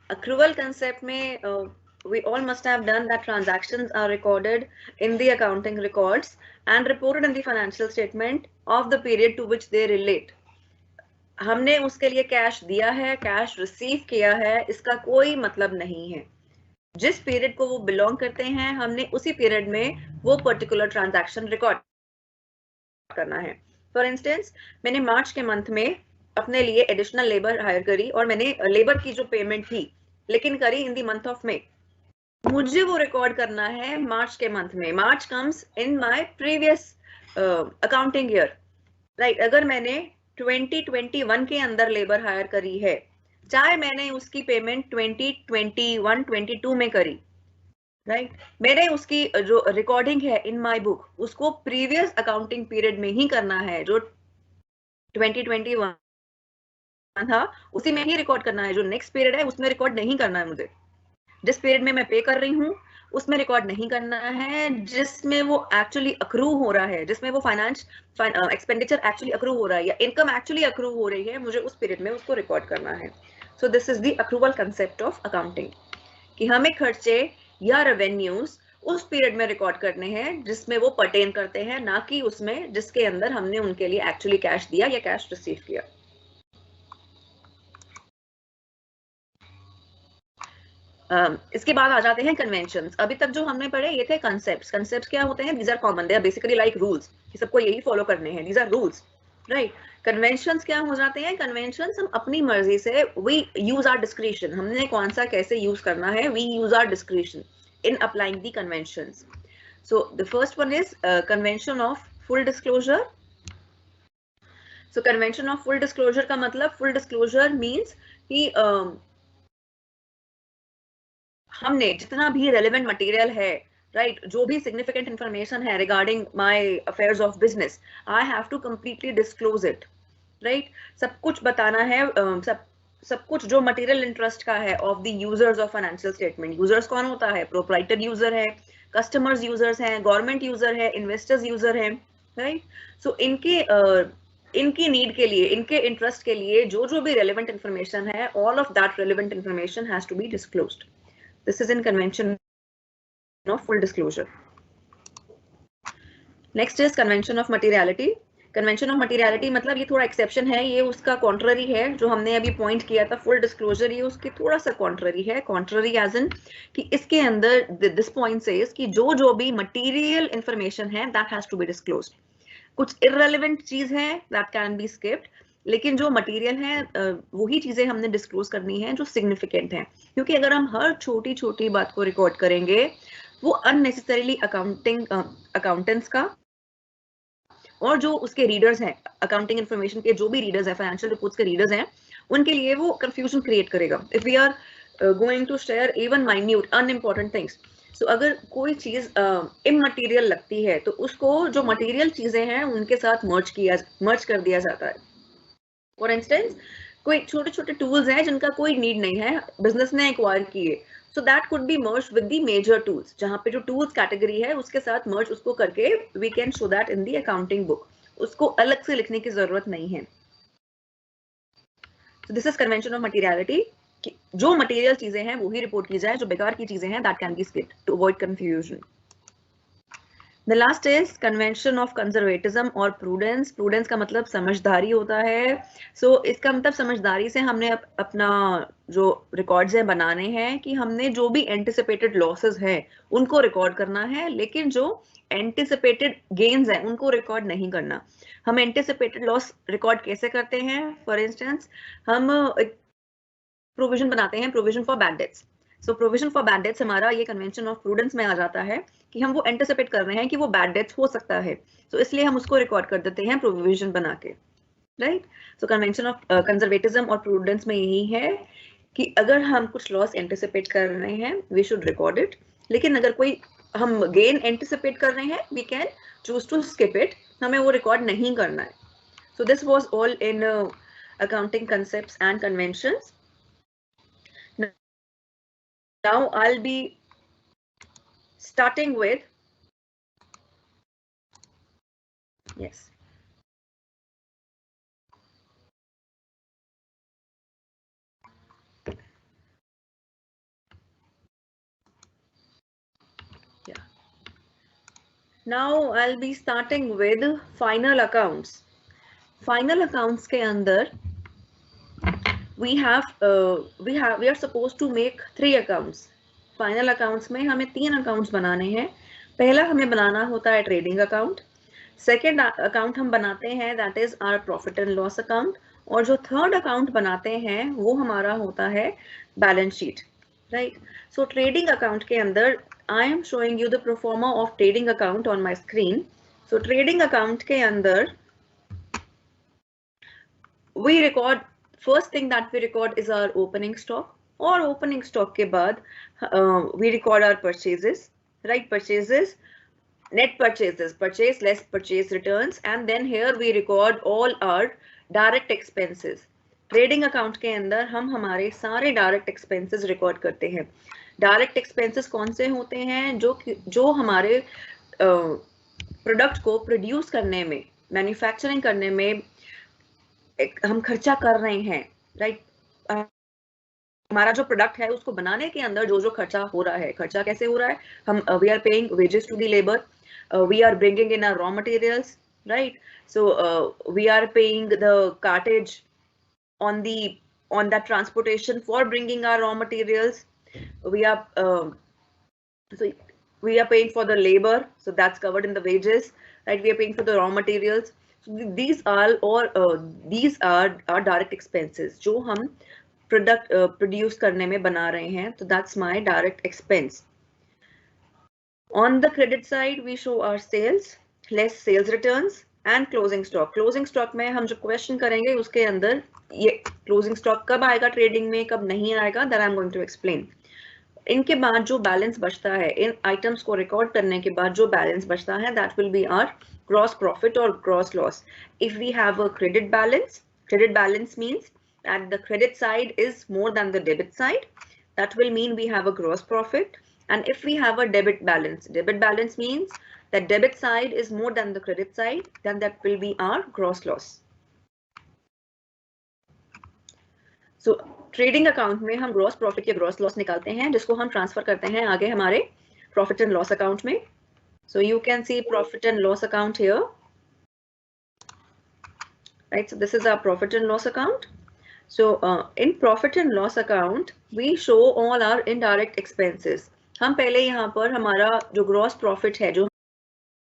Accrual concept में we all must have done that transactions are recorded in the accounting records and reported in the financial statement of the period to which they relate. हमने उसके लिए cash दिया है, cash receive किया है, इसका कोई मतलब नहीं है. जिस पीरियड को वो बिलोंग करते हैं, हमने उसी पीरियड में वो पर्टिकुलर ट्रांजैक्शन रिकॉर्ड करना है. फॉर इंस्टेंस, मैंने मार्च के मंथ में अपने लिए एडिशनल लेबर हायर करी और मैंने लेबर की जो पेमेंट थी लेकिन करी in the month of May. मुझे वो रिकॉर्ड करना है मार्च के मंथ में. March comes in my previous accounting year, right. अगर मैंने 2021 के अंदर लेबर हायर करी है, चाहे मैंने उसकी पेमेंट 2021-22 में करी, राइट, मैंने उसकी जो रिकॉर्डिंग है इन माय बुक उसको प्रीवियस अकाउंटिंग पीरियड में ही करना है. जो 2021 था उसी में ही रिकॉर्ड करना है. जो नेक्स्ट पीरियड है उसमें रिकॉर्ड नहीं करना है मुझे. जिस पीरियड में मैं पे कर रही हूँ उसमें रिकॉर्ड नहीं करना है. जिसमें वो एक्चुअली अक्रू हो रहा है, जिसमें वो फाइनेंस एक्सपेंडिचर एक्चुअली अक्रू हो रहा है या इनकम एक्चुअली अक्रू हो रही है, मुझे उस पीरियड में उसको रिकॉर्ड करना है. So this is the accrual concept of accounting, कि हमें खर्चे या रेवेन्यूज उस पीरियड में रिकॉर्ड करने हैं जिसमें वो पर्टेन करते हैं, ना कि उसमें जिसके अंदर हमने उनके लिए एक्चुअली कैश दिया या कैश रिसीव किया. इसके बाद आ जाते हैं कन्वेंशंस. अभी तक जो हमने पढ़े ये थे कंसेप्ट्स. कंसेप्ट्स क्या होते हैं? These are common, they are basically like rules कि सबको यही फॉलो करने हैं. These are rules, right. Conventions क्या हो जाते हैं? कन्वेंशंस हम अपनी मर्जी से, वी यूज आवर डिस्क्रिशन, हमने कौन सा कैसे यूज करना है, we use our discretion in applying the conventions. So the first one is convention of full disclosure. So convention of full disclosure का मतलब, फुल डिस्क्लोजर मीन्स कि हमने जितना भी रेलेवेंट मटेरियल है, राइट, जो भी सिग्निफिकेंट इंफॉर्मेशन है regarding my affairs of business, I have to completely disclose it, right. सब कुछ बताना है. सब कुछ जो मटेरियल इंटरेस्ट का है of the users of financial statement. Users कौन होता है? प्रोप्राइटर यूजर है, कस्टमर्स यूजर्स हैं, गवर्नमेंट यूजर है, इन्वेस्टर्स यूजर है, राइट. सो इनकी नीड के लिए, इनके इंटरेस्ट के लिए जो जो भी रेलेवेंट इंफॉर्मेशन है, all of that relevant information has to be disclosed. This is in convention of full disclosure. Next is convention of materiality. Convention of materiality मतलब ये थोड़ा एक्सेप्शन है, ये उसका कॉन्ट्ररी है. जो हमने अभी पॉइंट किया था फुल डिस्क्लोजर, ये उसकी थोड़ा सा कॉन्ट्ररी है. कॉन्ट्ररी एज इन कि इसके अंदर दिस पॉइंट सेज कि जो भी मटेरियल इंफॉर्मेशन है that has to be disclosed. कुछ इररेलेवेंट चीज है दैट कैन बी स्किप्ड, लेकिन जो मटेरियल है वही चीजें हमने डिस्क्लोज करनी है जो सिग्निफिकेंट है. क्योंकि अगर हम हर छोटी छोटी बात को रिकॉर्ड करेंगे, वो अननेसेसरीली अकाउंटेंट्स का और जो उसके रीडर्स हैं, अकाउंटिंग इन्फॉर्मेशन के जो भी रीडर्स हैं, फाइनेंशियल रिपोर्ट्स के रीडर्स हैं, उनके लिए वो कंफ्यूजन क्रिएट करेगा. If we are going to share even minute unimportant things, so अगर कोई चीज इमटेरियल लगती है तो उसको जो मटेरियल चीजें हैं उनके साथ मर्ज कर दिया जाता है. फॉर इंस्टेंस, कोई छोटे छोटे टूल्स हैं जिनका कोई नीड नहीं है, बिजनेस ने एक्वायर किए, so that could be merge with the major tools. जहां पे जो टूल्स कैटेगरी है उसके साथ मर्ज उसको करके we can show that in the accounting book. उसको अलग से लिखने की जरूरत नहीं है. So this is convention of materiality, कि जो मटेरियल चीजें हैं वो ही रिपोर्ट की जाए, जो बेकार की चीजें हैं that can be skipped to avoid confusion. The last is convention of conservatism और prudence. Prudence का मतलब समझदारी होता है. So इसका मतलब समझदारी से हमने अपना जो रिकॉर्ड्स हैं बनाने हैं कि हमने जो भी एंटिसिपेटेड लॉसेस हैं उनको रिकॉर्ड करना है, लेकिन जो एंटिसिपेटेड गेन्स हैं उनको रिकॉर्ड नहीं करना. हम एंटिसिपेटेड लॉस रिकॉर्ड कैसे करते हैं? फॉर इंस्टेंस, हम एक प्रोविजन बनाते हैं, provision for bad debts. So provision for bad debts हमारा ये कन्वेंशन ऑफ प्रूडेंस में आ जाता है कि हम वो एंटिसिपेट कर रहे हैं कि वो बैड डेट्स हो सकता है, तो इसलिए हम उसको रिकॉर्ड कर देते हैं प्रोविजन बना के, right. So convention of conservatism और प्रूडेंस में यही है कि अगर हम कुछ लॉस एंटिसिपेट कर रहे हैं वी शुड रिकॉर्ड इट, लेकिन अगर कोई हम गेन एंटिसिपेट कर रहे हैं we can choose to skip it, हमें वो रिकॉर्ड नहीं करना है. So this was all in accounting concepts and conventions. Now I'll be starting with, yes, Now I'll be starting with final accounts. Final accounts के अंदर we are supposed to make 3 accounts. Final accounts में हमें 3 accounts बनाने हैं. पहला हमें बनाना होता है trading account. Second account हम बनाते हैं that is our profit and loss account. और जो third account बनाते हैं वो हमारा होता है balance sheet. Right? So trading account के अंदर I am showing you the pro forma of trading account on my screen. So trading account के अंदर we record, first thing that we record is our opening stock, और opening stock के बाद we record our purchases, right? Purchases, net purchases, purchase less purchase returns, and then here we record all our direct expenses. Trading account के अंदर हम हमारे सारे direct expenses record करते हैं. Direct expenses कौन से होते हैं? जो हमारे product को produce करने में, manufacturing करने में हम खर्चा कर रहे हैं, राइट? हमारा जो प्रोडक्ट है उसको बनाने के अंदर जो खर्चा हो रहा है, खर्चा कैसे हो रहा है? हम we are paying wages to the labour, we are bringing in our raw materials, right? So we are paying the cartage on that transportation for bringing our raw materials. We are paying for the labor, so that's covered in the wages, right? We are paying for the raw materials. So these are our direct expenses जो हम product produce करने में बना रहे हैं. So that's my direct expense. On the credit side, we show our sales, less sales returns and closing stock. Closing stock में हम जो question करेंगे उसके अंदर ये closing stock कब आएगा trading में, कब नहीं आएगा, that I'm going to explain. इनके बाद जो बैलेंस बचता है, इन आइटम्स को रिकॉर्ड करने के बाद जो बैलेंस बचता है, that will be our gross profit or gross loss. If we have a credit balance means that the credit side is more than the debit side. That will mean we have a gross profit. And if we have a debit balance means that debit side is more than the credit side, then that will be our gross loss. So trading account में हम gross profit या gross loss निकालते हैं जिसको हम transfer करते हैं आगे हमारे प्रॉफिट एंड लॉस अकाउंट में. So you can see profit and loss account here, right? So this is our profit and loss account. So in profit and loss account we show all our indirect expenses. हम पहले यहाँ पर हमारा जो gross profit है, जो